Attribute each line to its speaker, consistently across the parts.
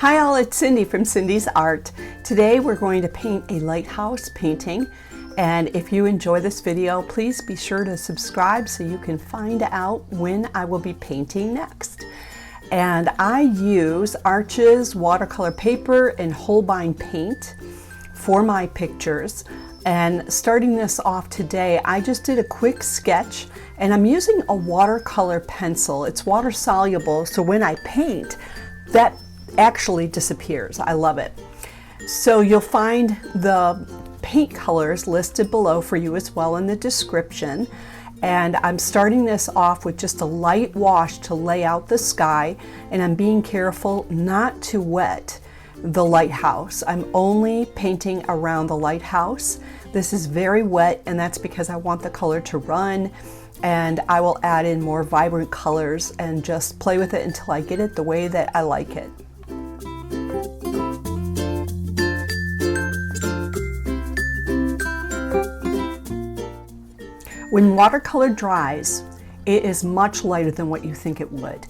Speaker 1: Hi all, it's Cindy from Cindy's Art. Today we're going to paint a lighthouse painting, and if you enjoy this video, please be sure to subscribe so you can find out when I will be painting next. And I use Arches watercolor paper and Holbein paint for my pictures. And starting this off today, I just did a quick sketch, and I'm using a watercolor pencil. It's water soluble, so when I paint, that actually disappears. I love it. So you'll find the paint colors listed below for you as well in the description. And I'm starting this off with just a light wash to lay out the sky, and I'm being careful not to wet the lighthouse. I'm only painting around the lighthouse. This is very wet, and that's because I want the color to run, and I will add in more vibrant colors and just play with it until I get it the way that I like it. When watercolor dries, it is much lighter than what you think it would.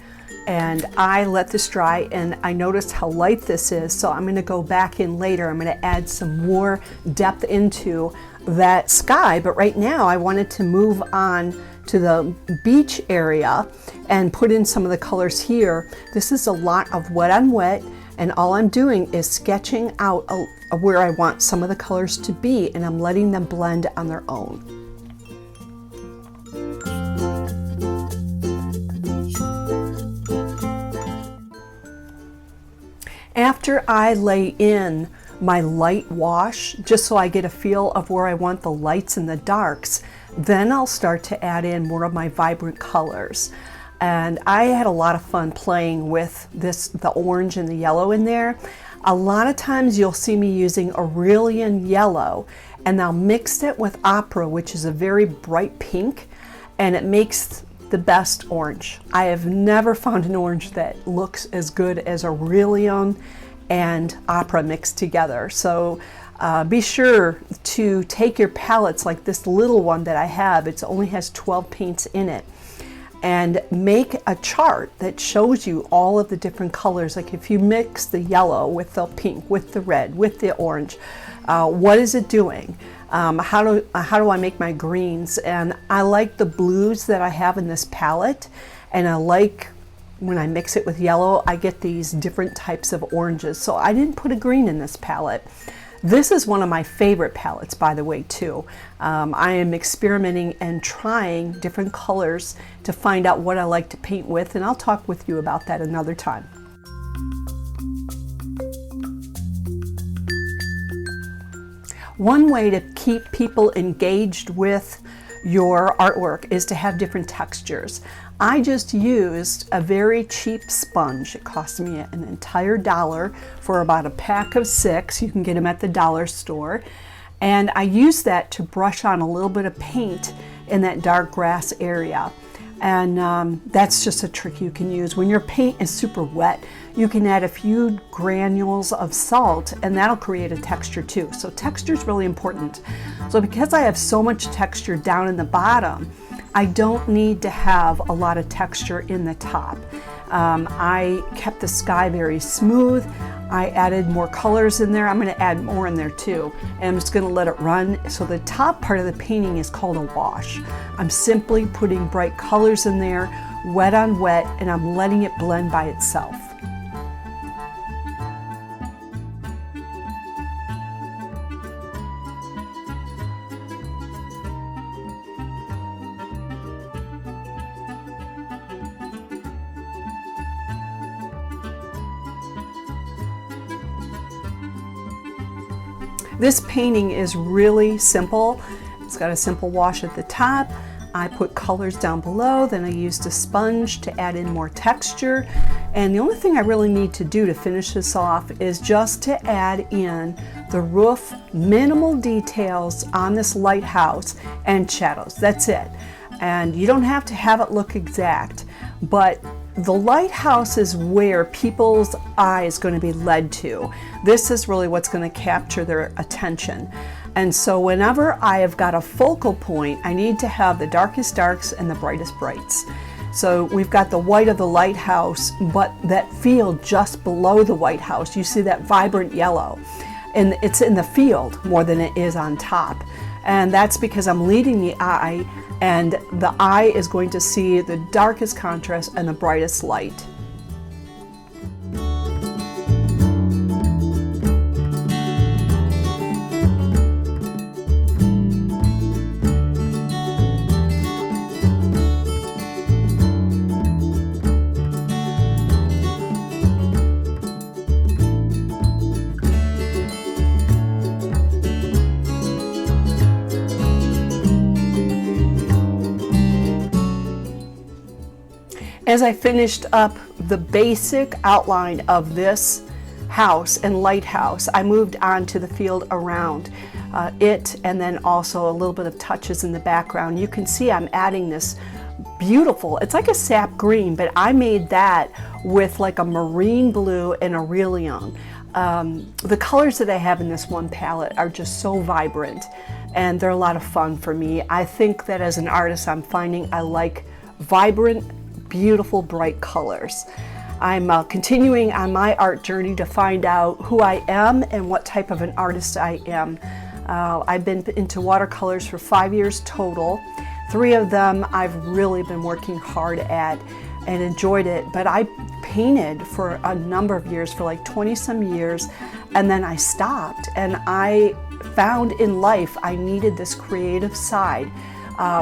Speaker 1: And I let this dry, and I noticed how light this is, so I'm going to go back in later. I'm going to add some more depth into that sky, but right now I wanted to move on to the beach area and put in some of the colors here. This is a lot of wet on wet, and all I'm doing is sketching out where I want some of the colors to be, and I'm letting them blend on their own. After I lay in my light wash, just so I get a feel of where I want the lights and the darks, then I'll start to add in more of my vibrant colors. And I had a lot of fun playing with the orange and the yellow in there. A lot of times you'll see me using Aurelian yellow, and I'll mix it with Opera, which is a very bright pink, and it makes the best orange. I have never found an orange that looks as good as Aurelian and Opera mixed together. So be sure to take your palettes, like this little one that I have, it only has 12 paints in it, and make a chart that shows you all of the different colors. Like if you mix the yellow with the pink, with the red, with the orange, what is it doing? How do I make my greens? And I like the blues that I have in this palette, and I like when I mix it with yellow, I get these different types of oranges. So I didn't put a green in this palette. This is one of my favorite palettes, by the way, too. I am experimenting and trying different colors to find out what I like to paint with, and I'll talk with you about that another time. One way to keep people engaged with your artwork is to have different textures. I just used a very cheap sponge. It cost me an entire $1 for about a pack of 6. You can get them at the dollar store. And I used that to brush on a little bit of paint in that dark grass area. And that's just a trick you can use. When your paint is super wet, you can add a few granules of salt, and that'll create a texture too. So texture is really important. So because I have so much texture down in the bottom, I don't need to have a lot of texture in the top. I kept the sky very smooth. I added more colors in there. I'm going to add more in there too, and I'm just going to let it run. So the top part of the painting is called a wash. I'm simply putting bright colors in there, wet on wet, and I'm letting it blend by itself. This painting is really simple. It's got a simple wash at the top. I put colors down below, then I used a sponge to add in more texture. And the only thing I really need to do to finish this off is just to add in the roof, minimal details on this lighthouse, and shadows. That's it. And you don't have to have it look exact, but the lighthouse is where people's eye is going to be led to. This is really what's going to capture their attention. And so whenever I have got a focal point, I need to have the darkest darks and the brightest brights. So we've got the white of the lighthouse, but that field just below the White House, you see that vibrant yellow. And it's in the field more than it is on top. And that's because I'm leading the eye, and the eye is going to see the darkest contrast and the brightest light. As I finished up the basic outline of this house and lighthouse, I moved on to the field around it, and then also a little bit of touches in the background. You can see I'm adding this beautiful, it's like a sap green, but I made that with like a marine blue and a real young. The colors that I have in this one palette are just so vibrant, and they're a lot of fun for me. I think that as an artist, I'm finding I like vibrant, beautiful, bright colors. I'm continuing on my art journey to find out who I am and what type of an artist I am. I've been into watercolors for 5 years total. 3 of them I've really been working hard at and enjoyed it, but I painted for a number of years, for like 20 some years, and then I stopped, and I found in life I needed this creative side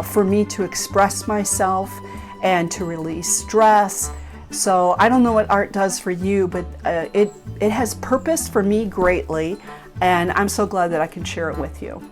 Speaker 1: for me to express myself and to release stress. So I don't know what art does for you, but it has purpose for me greatly, and I'm so glad that I can share it with you.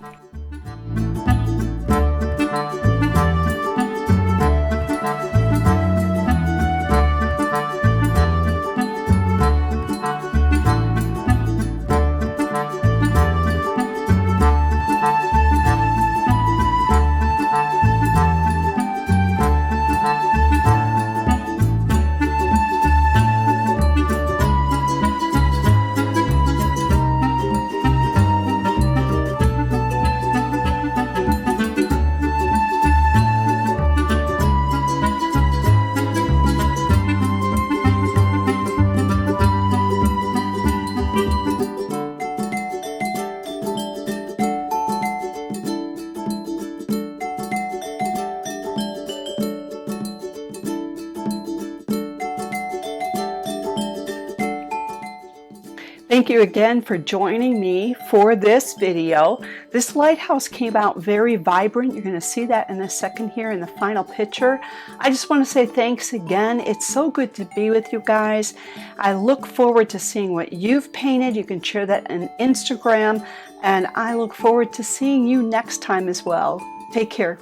Speaker 1: Thank you again for joining me for this video. This lighthouse came out very vibrant. You're going to see that in a second here in the final picture. I just want to say thanks again. It's so good to be with you guys. I look forward to seeing what you've painted. You can share that on Instagram, and I look forward to seeing you next time as well. Take care.